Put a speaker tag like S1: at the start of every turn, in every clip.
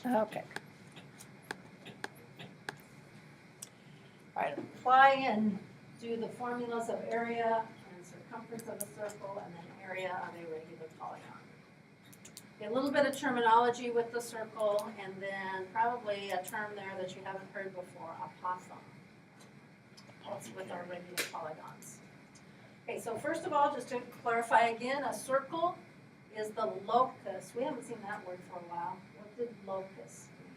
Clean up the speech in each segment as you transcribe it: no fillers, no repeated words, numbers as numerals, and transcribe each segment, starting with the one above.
S1: Okay. All right, apply and do the formulas of area and circumference of a circle and then area of a regular polygon. Okay, a little bit of terminology with the circle and then probably a term there that you haven't heard before, apothon. That's with our regular polygons. Okay, so first of all, just to clarify again, a circle is the locus. We haven't seen that word for a while. What did locus mean?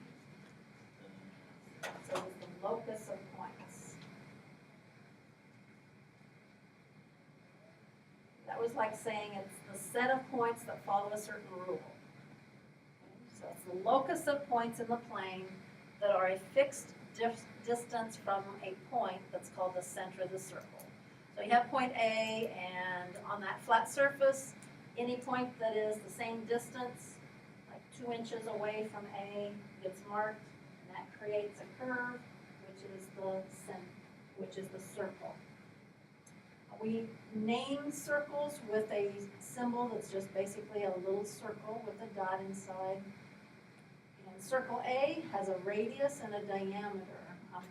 S1: So it's the locus of points. That was like saying it's the set of points that follow a certain rule. Okay, so it's the locus of points in the plane that are a fixed distance from a point that's called the center of the circle. So you have point A, and on that flat surface, any point that is the same distance, like 2 inches away from A, gets marked, and that creates a curve, which is the circle. We name circles with a symbol that's just basically a little circle with a dot inside. And circle A has a radius and a diameter.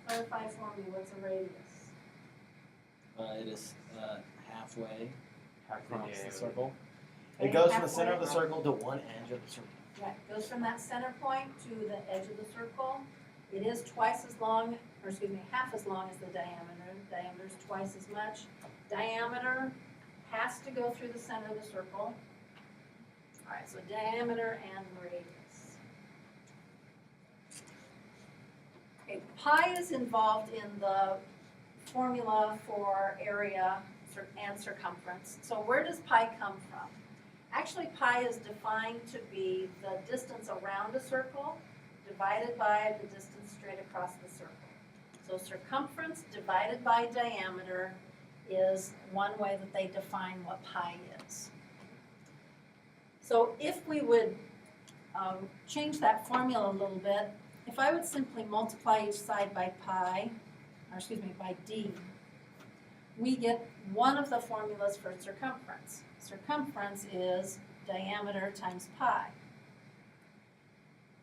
S1: Clarify for me, what's a radius?
S2: It is halfway across the circle.
S1: Okay,
S3: It goes from
S1: halfway
S3: the center of the
S1: across.
S3: circle to one edge of the circle.
S1: Right, goes from that center point to the edge of the circle. It is twice as long, or excuse me, half as long as the diameter. Diameter is twice as much. Diameter has to go through the center of the circle. All right, so diameter and radius. Okay, pi is involved in the formula for area and circumference. So where does pi come from? Actually, pi is defined to be the distance around a circle divided by the distance straight across the circle. So circumference divided by diameter is one way that they define what pi is. So if we would change that formula a little bit, if I would simply multiply each side by pi, or excuse me, by d, we get one of the formulas for circumference. Circumference is diameter times pi.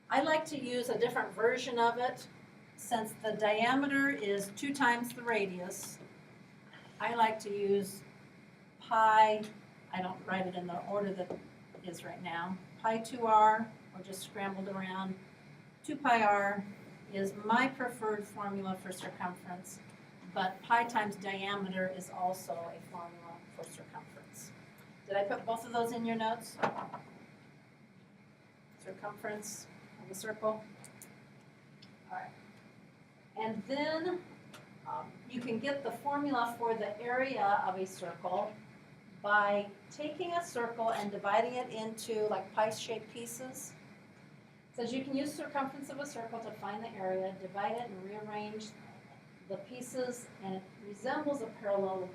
S1: I like to use a different version of it. Since the diameter is 2 times the radius, I like to use pi, I don't write it in the order that it is right now, pi 2r, or just scrambled around. 2 pi r is my preferred formula for circumference, but pi times diameter is also a formula for circumference. Did I put both of those in your notes? Circumference of the circle. All right. And then you can get the formula for the area of a circle by taking a circle and dividing it into like pie-shaped pieces. It says you can use circumference of a circle to find the area, divide it and rearrange the pieces, and it resembles a parallelogram.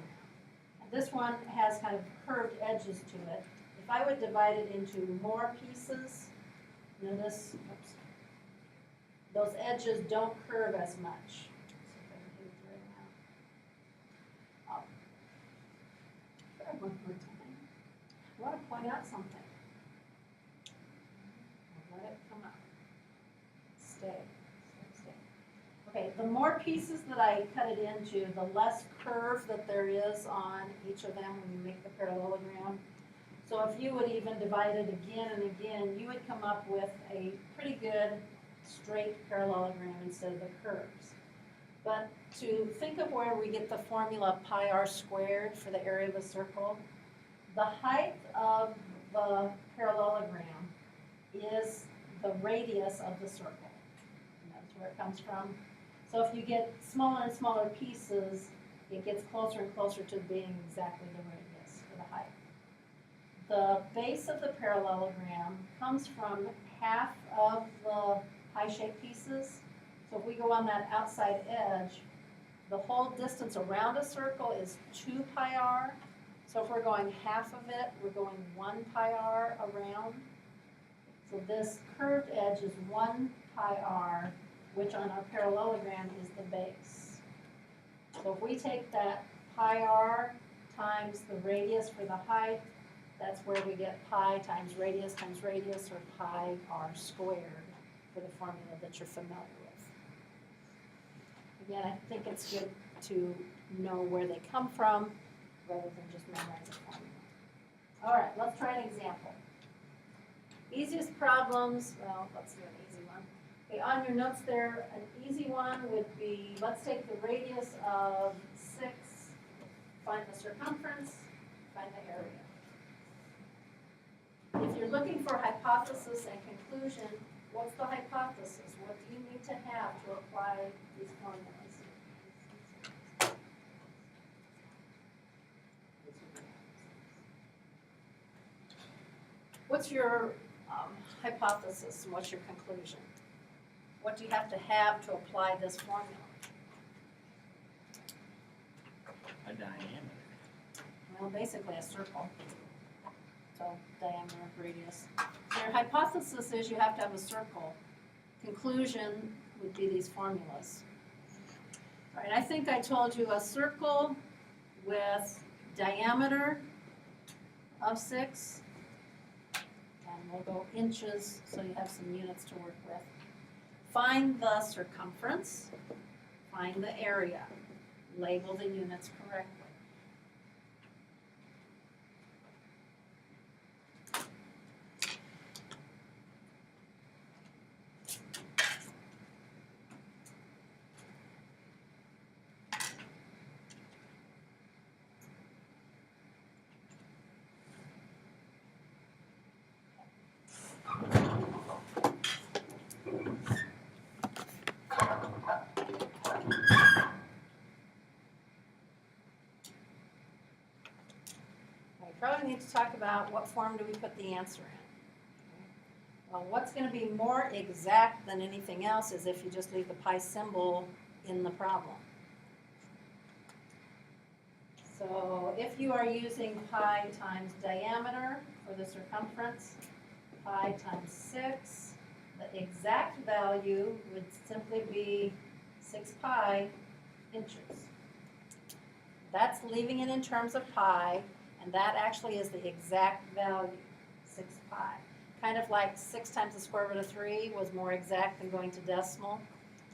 S1: And this one has kind of curved edges to it. If I would divide it into more pieces, notice, oops, those edges don't curve as much. One more time. I want to point out something. Let it come up. Stay. Okay, the more pieces that I cut it into, the less curve that there is on each of them when you make the parallelogram. So if you would even divide it again and again, you would come up with a pretty good straight parallelogram instead of the curves. But to think of where we get the formula pi r squared for the area of a circle, the height of the parallelogram is the radius of the circle. And that's where it comes from. So if you get smaller and smaller pieces, it gets closer and closer to being exactly the radius for the height. The base of the parallelogram comes from half of the pie-shaped pieces. So if we go on that outside edge, the whole distance around a circle is 2 pi r. So if we're going half of it, we're going 1 pi r around. So this curved edge is 1 pi r, which on our parallelogram is the base. So if we take that pi r times the radius for the height, that's where we get pi times radius, or pi r squared with a formula that you're familiar with. Again, I think it's good to know where they come from rather than just memorize a formula. All right, let's try an example. Easiest problems, well, let's do an easy one. Okay, on your notes there, an easy one would be, let's take the radius of 6, find the circumference, find the area. If you're looking for hypothesis and conclusion, what's the hypothesis? What do you need to have to apply these formulas? What's your hypothesis and what's your conclusion? What do you have to apply this formula?
S2: A diameter.
S1: Well, basically a circle. So diameter, radius. So your hypothesis is you have to have a circle. Conclusion would be these formulas. All right, I think I told you a circle with diameter of 6. And we'll go inches so you have some units to work with. Find the circumference, find the area, label the units correctly. Probably need to talk about what form do we put the answer in. Well, what's going to be more exact than anything else is if you just leave the pi symbol in the problem. So if you are using pi times diameter for the circumference, pi times 6, the exact value would simply be 6 pi inches. That's leaving it in terms of pi. And that actually is the exact value, 6 pi. Kind of like 6 times the square root of 3 was more exact than going to decimal.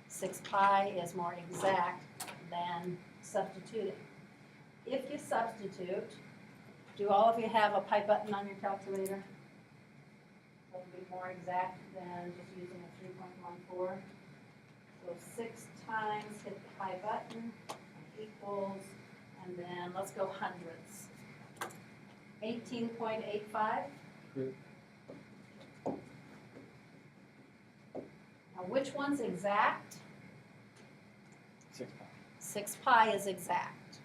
S1: 6 pi is more exact than substituting. If you substitute, do all of you have a pi button on your calculator? That would be more exact than just using a 3.14. So 6 times, hit the pi button, equals, and then let's go hundredths. 18.85. Now, which one's exact?
S2: 6 pi.
S1: 6 pi is exact.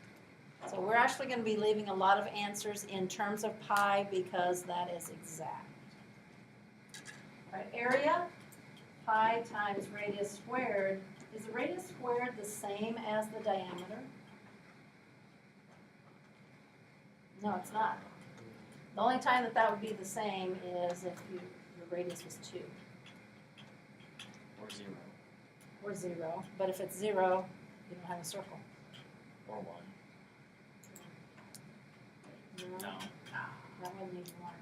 S1: So we're actually going to be leaving a lot of answers in terms of pi because that is exact. All right, area, pi times radius squared. Is the radius squared the same as the diameter? No, it's not. The only time that would be the same is if your radius was 2.
S2: Or 0.
S1: Or 0. But if it's 0, you don't have a circle.
S2: Or 1. No.
S1: That wouldn't even work.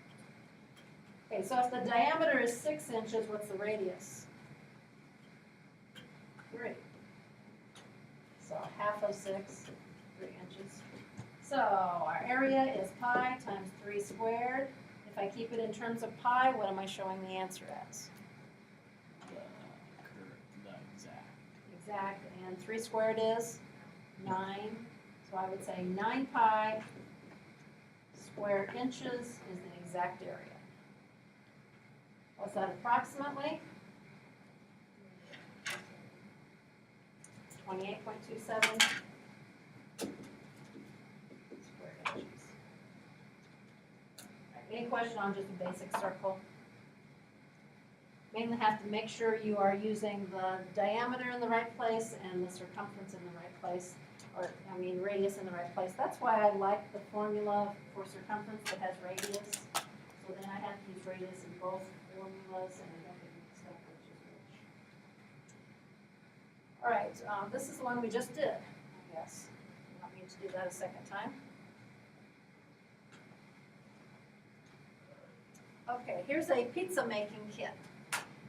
S1: Okay, so if the diameter is 6 inches, what's the radius? 3. So half of 6, 3 inches. So our area is pi times 3 squared. If I keep it in terms of pi, what am I showing the answer as?
S2: The exact.
S1: Exact, and 3 squared is 9. So I would say 9 pi square inches is the exact area. What's that approximately? 28.27. Any question on just a basic circle? Mainly have to make sure you are using the diameter in the right place and the circumference in the right place, or radius in the right place. That's why I like the formula for circumference that has radius. So then I have to use radius in both formulas and I don't get mixed up which is which. All right, this is the one we just did, I guess. You want me to do that a second time? Okay, here's a pizza making kit.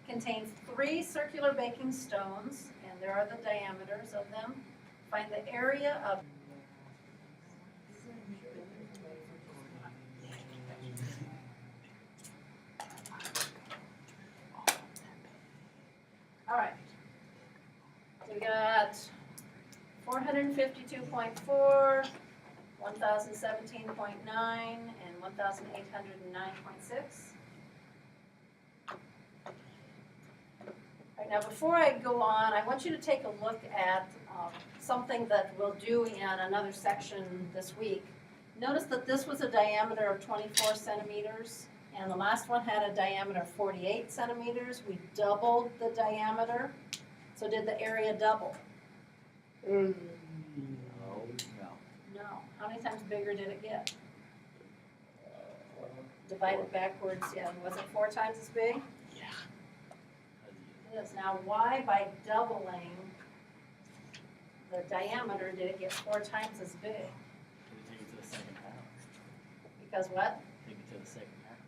S1: contains 3 circular baking stones, and there are the diameters of them. Find the area of all right. We got 452.4, 1017.9, and 1809.6. All right, now before I go on, I want you to take a look at something that we'll do in another section this week. Notice that this was a diameter of 24 centimeters, and the last one had a diameter of 48 centimeters. We doubled the diameter. So did the area double?
S2: No.
S1: No. How many times bigger did it get? Divided backwards, yeah. Was it 4 times as big?
S2: Yeah.
S1: It is. Now, why by doubling the diameter did it get 4 times as big?
S2: Take it to the second power.
S1: Because what?
S2: Take it to the second power.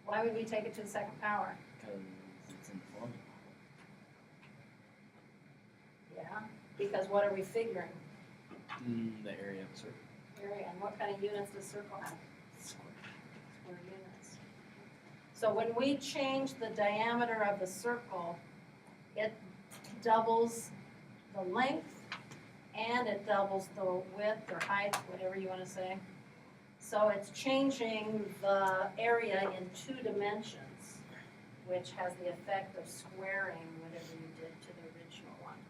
S1: Why would we take it to the second power?
S2: Because it's in the formula.
S1: Yeah. Because what are we figuring?
S2: The area of a circle.
S1: Area. And what kind of units does circle have?
S2: Square.
S1: Square units. So when we change the diameter of the circle, it doubles the length and it doubles the width or height, whatever you want to say. So it's changing the area in 2 dimensions, which has the effect of squaring whatever you did to the original one.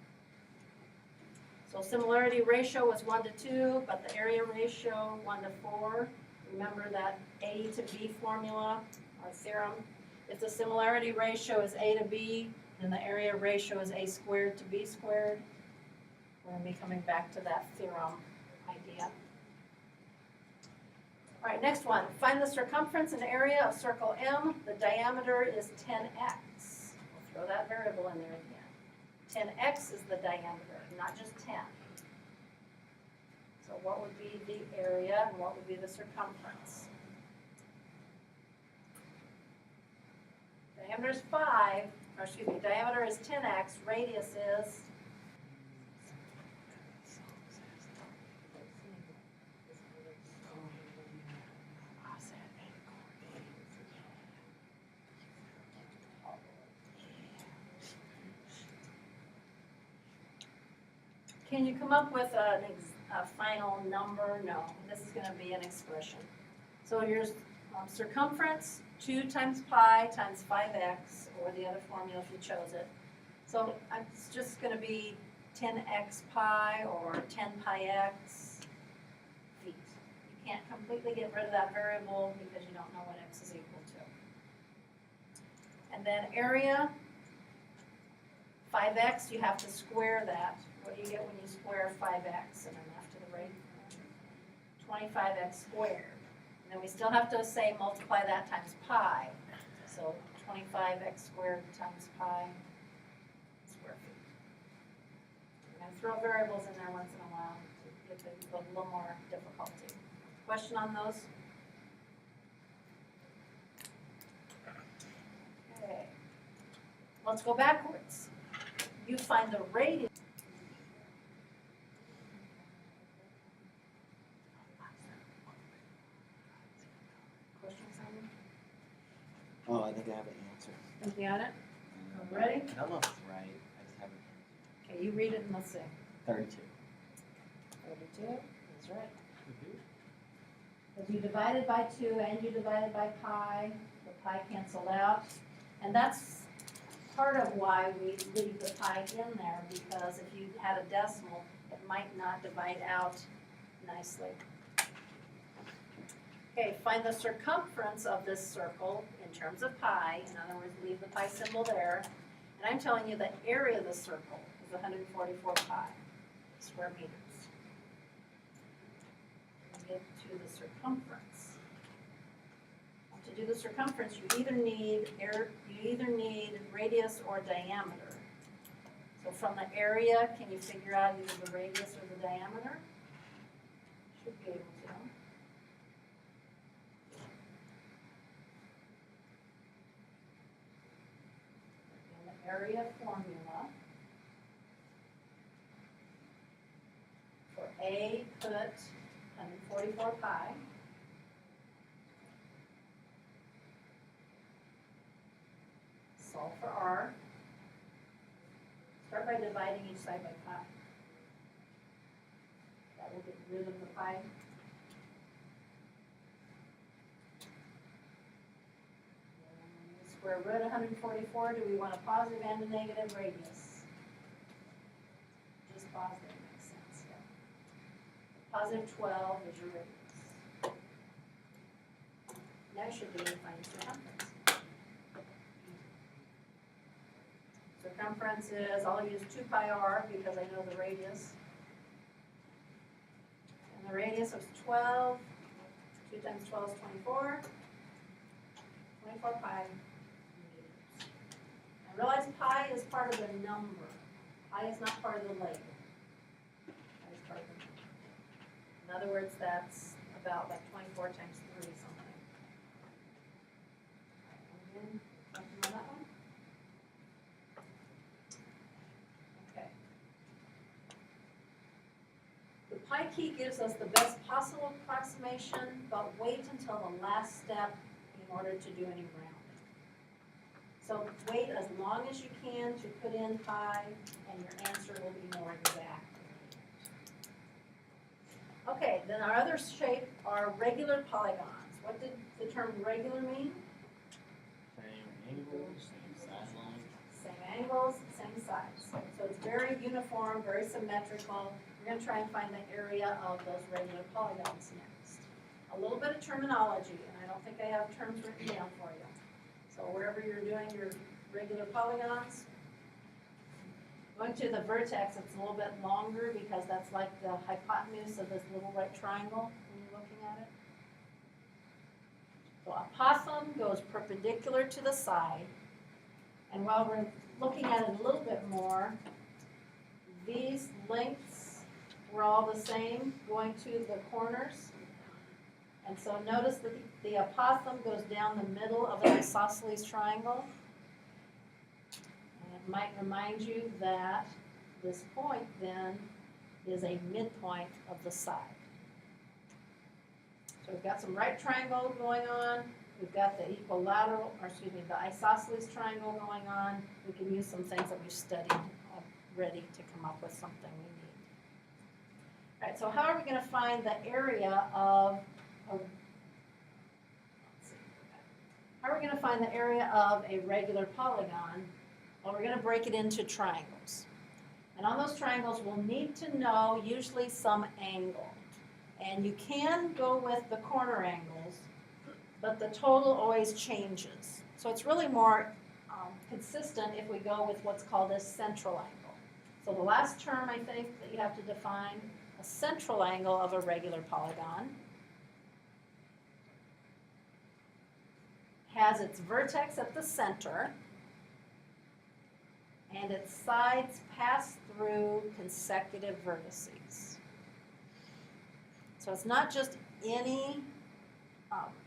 S1: So similarity ratio was 1 to 2, but the area ratio 1 to 4. Remember that A to B formula or theorem. If the similarity ratio is A to B, then the area ratio is A squared to B squared. We're going to be coming back to that theorem idea. All right, next one. Find the circumference and area of circle M. The diameter is 10x. We'll throw that variable in there again. 10x is the diameter, not just 10. So what would be the area and what would be the circumference? Diameter is 5, or excuse me, diameter is 10x, radius is Can you come up with a final number? No, this is going to be an expression. So here's circumference, 2 times pi times 5x, or the other formula if you chose it. So it's just going to be 10x pi or 10 pi x feet. You can't completely get rid of that variable because you don't know what x is equal to. And then area, 5x, you have to square that. What do you get when you square 5x? And then left to the right, 25x squared. And then we still have to say multiply that times pi. So 25x squared times pi square feet. We're going to throw variables in there once in a while to give it a little more difficulty. Question on those? Okay. Let's go backwards. You find the radius.
S2: Oh, I think I have an answer.
S1: Think you got it? Ready?
S2: I don't know if it's right. I just have an answer.
S1: Okay, you read it and let's see.
S2: 32.
S1: 32 is right. Because you divided by 2 and you divided by pi, the pi canceled out. And that's part of why we leave the pi in there, because if you had a decimal, it might not divide out nicely. Okay, find the circumference of this circle in terms of pi. In other words, leave the pi symbol there. And I'm telling you the area of the circle is 144 pi square meters. We get to the circumference. To do the circumference, you either need radius or diameter. So from the area, can you figure out either the radius or the diameter? Should be able to. area formula for A, put 144 pi. Solve for R. Start by dividing each side by pi. That will get rid of the pi. Square root 144, do we want a positive and a negative radius? Just positive makes sense, yeah. Positive 12 is your radius. Now you should be able to find circumference. Circumference is, I'll use 2 pi r because I know the radius. And the radius is 12. 2 times 12 is 24. 24 pi meters. And realize pi is part of the number. Pi is not part of the label. Pi is part of the number. In other words, that's about like 24 times 3 something. Again, something on that one? Pi key gives us the best possible approximation, but wait until the last step in order to do any rounding. So wait as long as you can to put in pi, and your answer will be more exact. Okay, then our other shape are regular polygons. What did the term regular mean?
S2: Same angles, same sideline.
S1: Same angles, same size. So it's very uniform, very symmetrical. We're going to try and find the area of those regular polygons next. A little bit of terminology, and I don't think I have terms written down for you. So wherever you're doing your regular polygons, going to the vertex, it's a little bit longer because that's like the hypotenuse of this little right triangle when you're looking at it. So apothem goes perpendicular to the side, and while we're looking at it a little bit more, these lengths were all the same going to the corners. And so notice that the apothem goes down the middle of an isosceles triangle. And it might remind you that this point then is a midpoint of the side. So we've got some right triangle going on. We've got the equilateral, or excuse me, the isosceles triangle going on. We can use some things that we've studied already to come up with something we need. All right, so how are we going to find the area of a regular polygon? Well, we're going to break it into triangles. And on those triangles, we'll need to know usually some angle. And you can go with the corner angles, but the total always changes. So it's really more consistent if we go with what's called a central angle. So the last term, I think, that you have to define, a central angle of a regular polygon has its vertex at the center and its sides pass through consecutive vertices. So it's not just any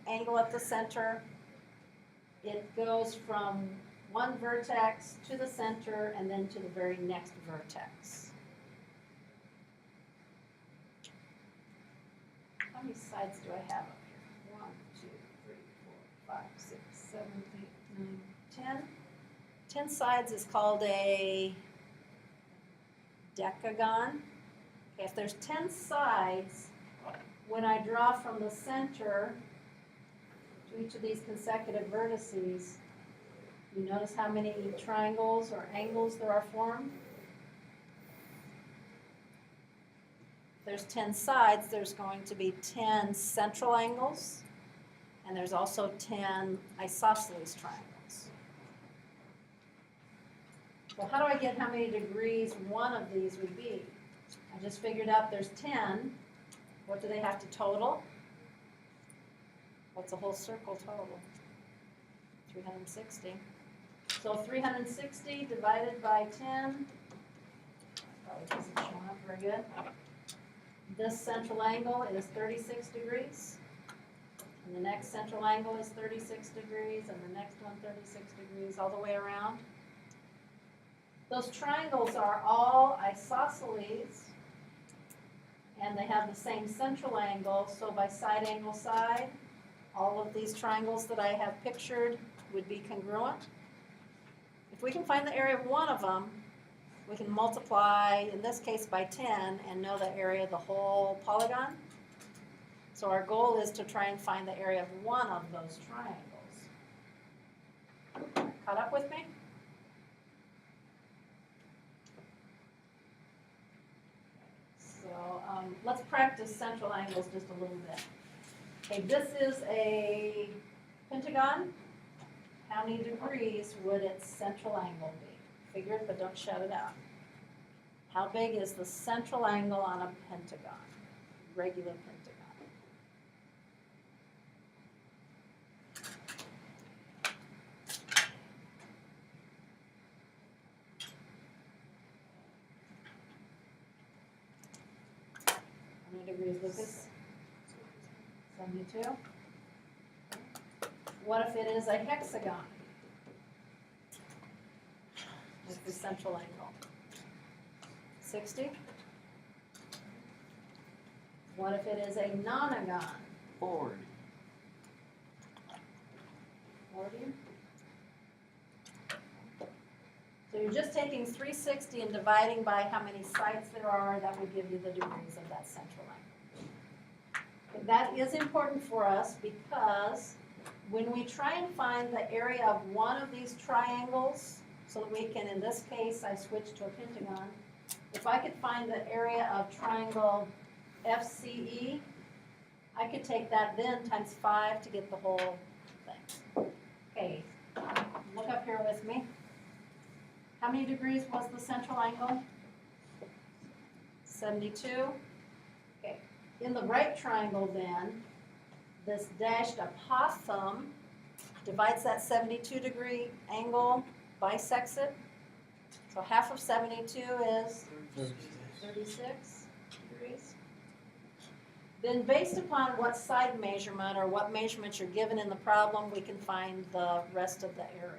S1: angle at the center. It goes from one vertex to the center and then to the very next vertex. How many sides do I have up here? 1, 2, 3, 4, 5, 6, 7, 8, 9, 10. 10 sides is called a decagon. Okay, if there's 10 sides, when I draw from the center to each of these consecutive vertices, you notice how many triangles or angles there are formed? If there's 10 sides, there's going to be 10 central angles, and there's also 10 isosceles triangles. So how do I get how many degrees one of these would be? I just figured out there's 10. What do they have to total? What's a whole circle total? 360. So 360 divided by 10, probably doesn't show up very good. This central angle is 36 degrees. And the next central angle is 36 degrees, and the next one 36 degrees all the way around. Those triangles are all isosceles, and they have the same central angle, so by side angle side, all of these triangles that I have pictured would be congruent. If we can find the area of one of them, we can multiply, in this case by 10, and know the area of the whole polygon. So our goal is to try and find the area of one of those triangles. Caught up with me? So let's practice central angles just a little bit. Okay, this is a pentagon. How many degrees would its central angle be? Figure it, but don't shout it out. How big is the central angle on a pentagon? Regular pentagon. How many degrees, Lucas? 72. What if it is a hexagon? What's the central angle? 60. What if it is a nonagon?
S2: 40.
S1: 40. So you're just taking 360 and dividing by how many sides there are. That would give you the degrees of that central angle. But that is important for us because when we try and find the area of one of these triangles, so that we can, in this case, I switched to a pentagon. If I could find the area of triangle FCE, I could take that then times 5 to get the whole thing. Okay, look up here with me. How many degrees was the central angle? 72. Okay, in the right triangle then, this dashed apothem divides that 72-degree angle, bisects it. So half of 72 is 36 degrees. Then based upon what side measurement or what measurement you're given in the problem, we can find the rest of the area.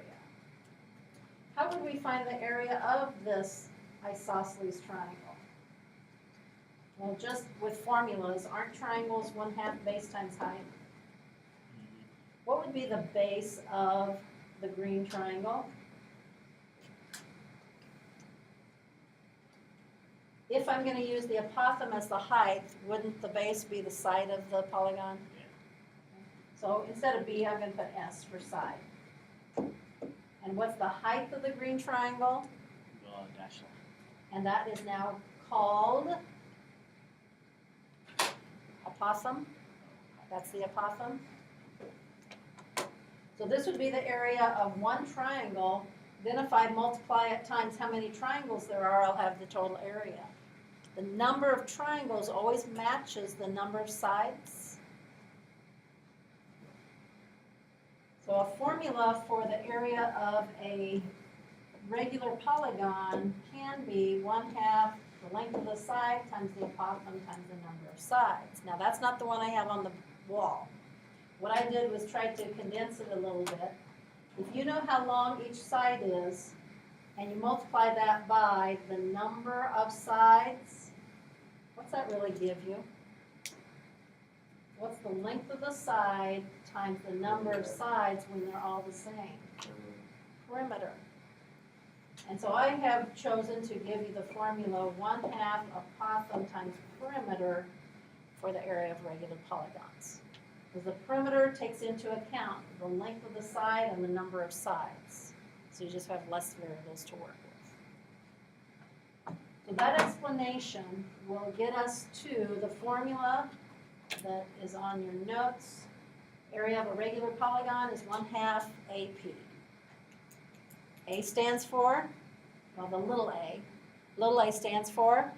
S1: How would we find the area of this isosceles triangle? Well, just with formulas, aren't triangles 1/2 base times height? What would be the base of the green triangle? If I'm going to use the apothem as the height, wouldn't the base be the side of the polygon?
S2: Yeah.
S1: So instead of B, I'm going to put S for side. And what's the height of the green triangle?
S2: Dash line.
S1: And that is now called apothem. That's the apothem. So this would be the area of one triangle. Then if I multiply it times how many triangles there are, I'll have the total area. The number of triangles always matches the number of sides. So a formula for the area of a regular polygon can be 1/2 the length of the side times the apothem times the number of sides. Now that's not the one I have on the wall. What I did was try to condense it a little bit. If you know how long each side is, and you multiply that by the number of sides, what's that really give you? What's the length of the side times the number of sides when they're all the same? Perimeter. And so I have chosen to give you the formula 1/2 apothem times perimeter for the area of regular polygons. Because the perimeter takes into account the length of the side and the number of sides. So you just have less variables to work with. So that explanation will get us to the formula that is on your notes. Area of a regular polygon is 1/2 AP. A stands for, well, the little a. Little a stands for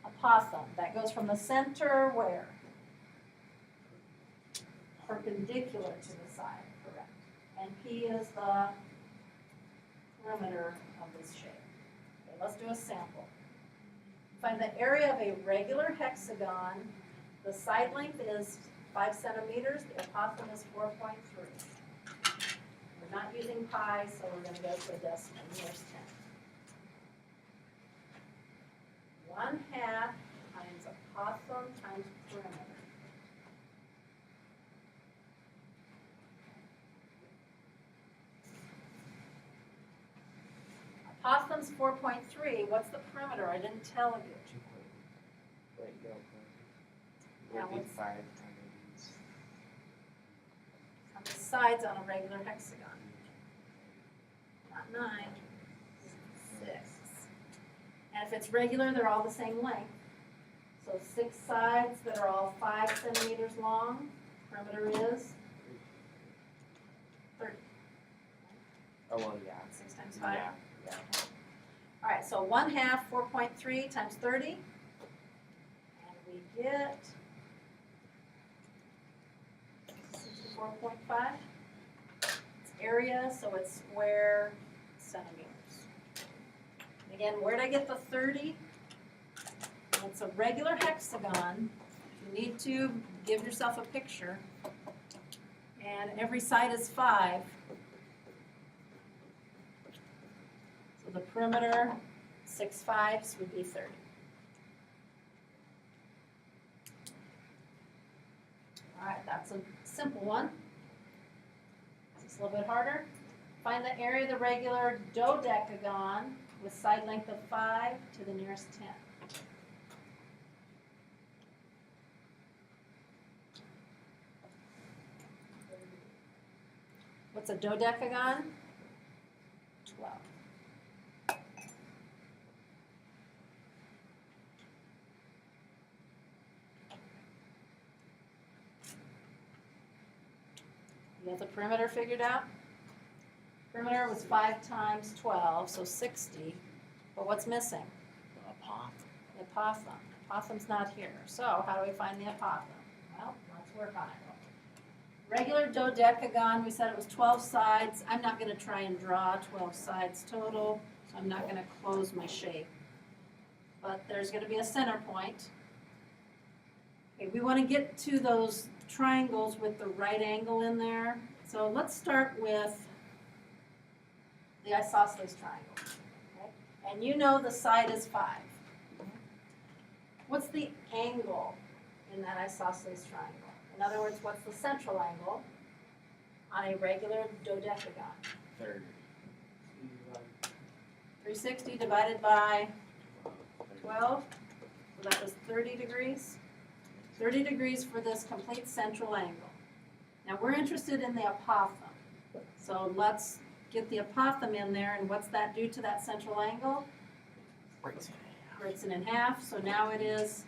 S1: apothem. That goes from the center where? Perpendicular to the side, correct. And P is the perimeter of this shape. Okay, let's do a sample. Find the area of a regular hexagon. The side length is 5 centimeters. The apothem is 4.3. We're not using pi, so we're going to go to a decimal. Here's 10. 1/2 times apothem times perimeter. Apothem's 4.3. What's the perimeter? I didn't tell you.
S2: 2.8. Wait, go.
S1: Now
S2: Would be
S1: what's-
S2: 5 times.
S1: How many sides on a regular hexagon? Not 9, 6. And if it's regular, they're all the same length. So 6 sides that are all 5 centimeters long. Perimeter is 30.
S2: Oh, well, yeah.
S1: 6 times 5.
S2: Yeah.
S1: All right, so 1/2, 4.3 times 30. And we get 64.5. It's area, so it's square centimeters. And again, where'd I get the 30? It's a regular hexagon. You need to give yourself a picture. And every side is 5. So the perimeter, 6 5s would be 30. All right, that's a simple one. This is a little bit harder. Find the area of the regular dodecagon with side length of 5 to the nearest 10. What's a dodecagon? 12. You have the perimeter figured out? Perimeter was 5 times 12, so 60. But what's missing?
S2: Apothem.
S1: The apothem. Apothem's not here. So how do we find the apothem? Well, let's work on it. Regular dodecagon, we said it was 12 sides. I'm not going to try and draw 12 sides total, so I'm not going to close my shape. But there's going to be a center point. Okay, we want to get to those triangles with the right angle in there. So let's start with the isosceles triangle. Okay? And you know the side is 5. What's the angle in that isosceles triangle? In other words, what's the central angle on a regular dodecagon?
S2: 30.
S1: 360 divided by 12, so that was 30 degrees. 30 degrees for this complete central angle. Now we're interested in the apothem. So let's get the apothem in there, and what's that do to that central angle?
S2: Breaks it.
S1: Breaks it in half, so now it is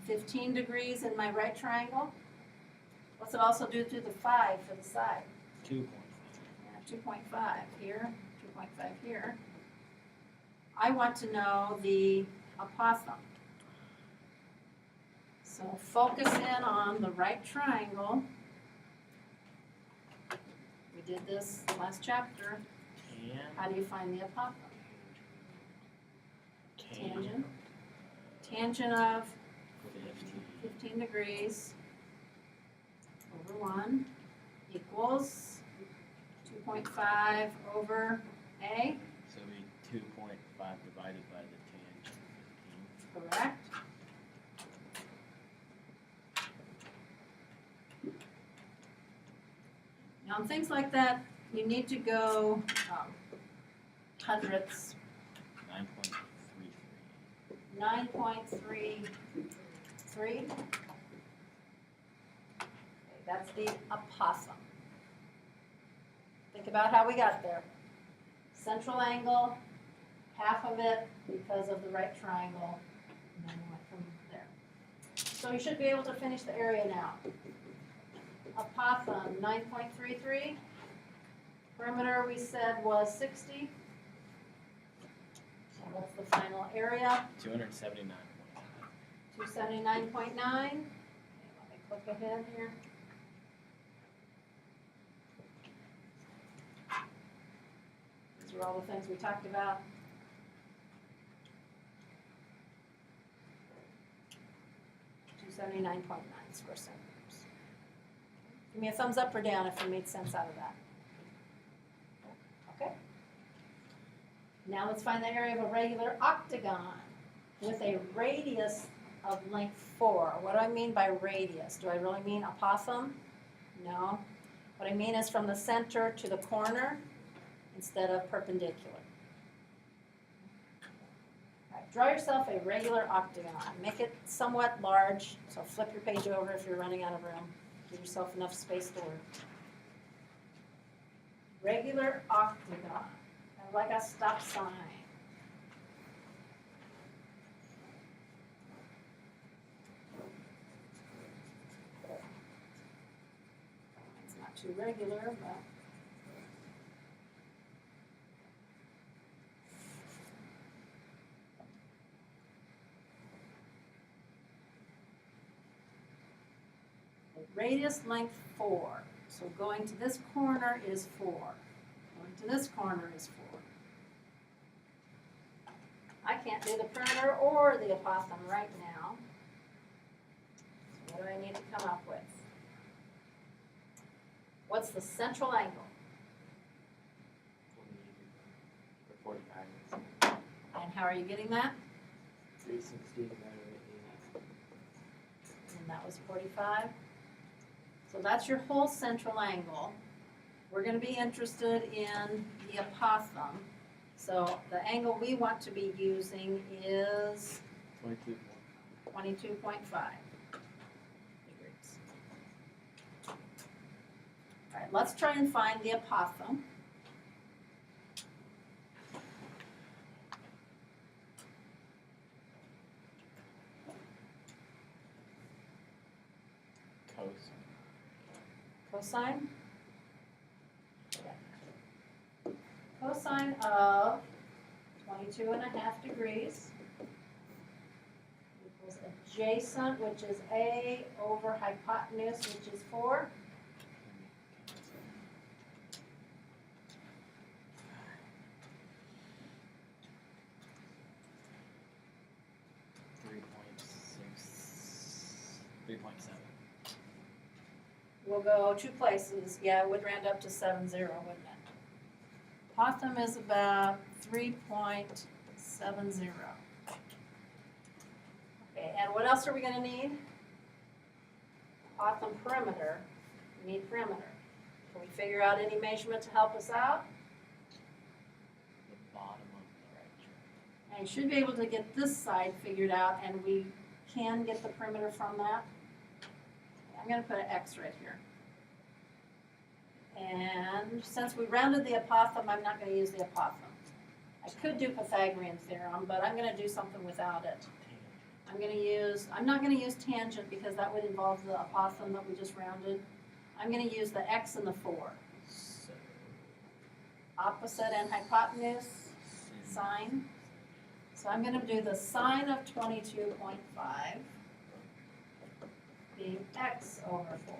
S1: 15 degrees in my right triangle. What's it also do to the 5 for the side?
S2: 2.5.
S1: Yeah, 2.5 here, 2.5 here. I want to know the apothem. So focus in on the right triangle. We did this last chapter. How do you find the apothem? Tangent. Tangent of 15 degrees over 1 equals 2.5 over A.
S2: So we 2.5 divided by the tangent 15.
S1: Correct. Now, on things like that, you need to go hundredths.
S2: 9.33.
S1: 9.33. Okay, that's the apothem. Think about how we got there. Central angle, half of it because of the right triangle, and then we went from there. So you should be able to finish the area now. Apothem, 9.33. Perimeter, we said, was 60. So what's the final area?
S2: 279.
S1: 279.9. Okay, let me click ahead here. These are all the things we talked about. $279.9 square centimeters. Give me a thumbs up or down if you made sense out of that. Okay. Now let's find the area of a regular octagon. with a radius of length 4. What do I mean by radius? Do I really mean apothem? No. What I mean is from the center to the corner instead of perpendicular. All right, draw yourself a regular octagon. Make it somewhat large, so flip your page over if you're running out of room. Give yourself enough space to work. Regular octagon, kind of like a stop sign. It's not too regular, but radius length 4. So going to this corner is 4. Going to this corner is 4. I can't do the perimeter or the apothem right now. So what do I need to come up with? What's the central angle?
S2: 45.
S1: And how are you getting that?
S2: 360 divided
S1: And that was 45. So that's your whole central angle. We're going to be interested in the apothem. So the angle we want to be using is
S2: by
S1: 22.5 degrees. All right, let's try and find the apothem. Cosine? Cosine of 22.5 degrees equals adjacent, which is A, over hypotenuse, which is 4. We'll go 2 places. Yeah, it would round up to 70, wouldn't it? Apothem is about 3.70. Okay, and what else are we going to need? Apothem perimeter. We need perimeter. Can we figure out any measurement to help us out?
S2: The bottom of the right triangle.
S1: And you should be able to get this side figured out, and we can get the perimeter from that. I'm going to put an X right here. And since we rounded the apothem, I'm not going to use the apothem. I could do Pythagorean theorem, but I'm going to do something without it. I'm not going to use tangent because that would involve the apothem that we just rounded. I'm going to use the X and the 4.
S2: So,
S1: Opposite and hypotenuse, sine. So I'm going to do the sine of 22.5 being X over 4.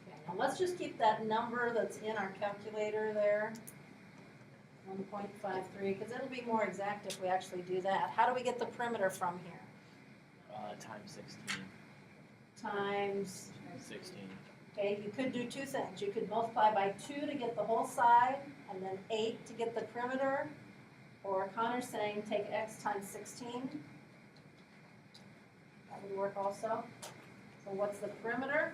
S1: Okay, now let's just keep that number that's in our calculator there, 1.53, because it'll be more exact if we actually do that. How do we get the perimeter from here?
S2: times 16.
S1: Times,
S2: 16.
S1: okay, you could do 2 things. You could multiply by 2 to get the whole side, and then 8 to get the perimeter. Or Connor's saying take X times 16. That would work also. So what's the perimeter?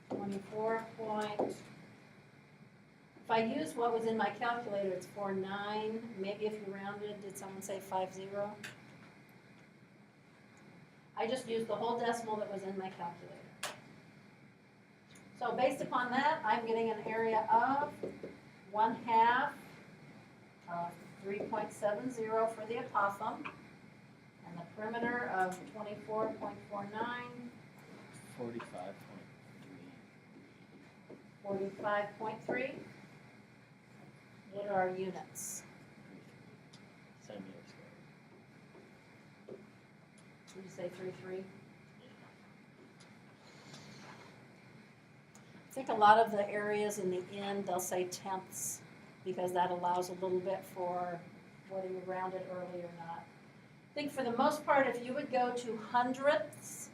S1: 24 point. If I use what was in my calculator, it's 49. Maybe if you rounded, did someone say 50? I just used the whole decimal that was in my calculator. So based upon that, I'm getting an area of 1/2 of 3.70 for the apothem, and the perimeter of 24.49,
S2: 45.3.
S1: 45.3. What are our units?
S2: Centimeter squared.
S1: Did you say 3.3? I think a lot of the areas in the end, they'll say tenths, because that allows a little bit for whether you round it early or not. think for the most part, if you would go to hundredths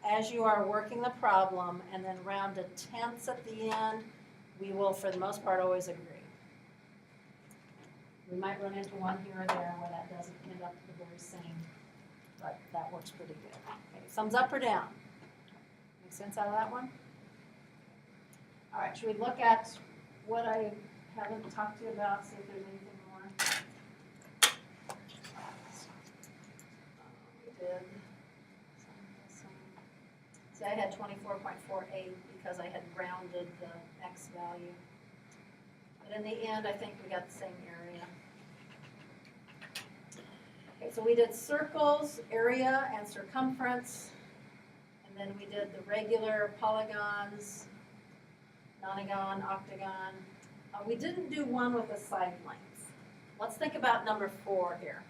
S1: as you are working the problem and then round to tenths at the end, we will, for the most part, always agree. We might run into one here or there where that doesn't end up the very same, but that works pretty good. Okay, thumbs up or down? Make sense out of that one? All right, should we look at what I haven't talked to you about, see if there's anything more? We did. See, I had 24.48 because I had rounded the x value. But in the end, I think we got the same area. Okay, so we did circles, area, and circumference. And then we did the regular polygons, nonagon, octagon. We didn't do one with a side length. Let's think about number 4 here.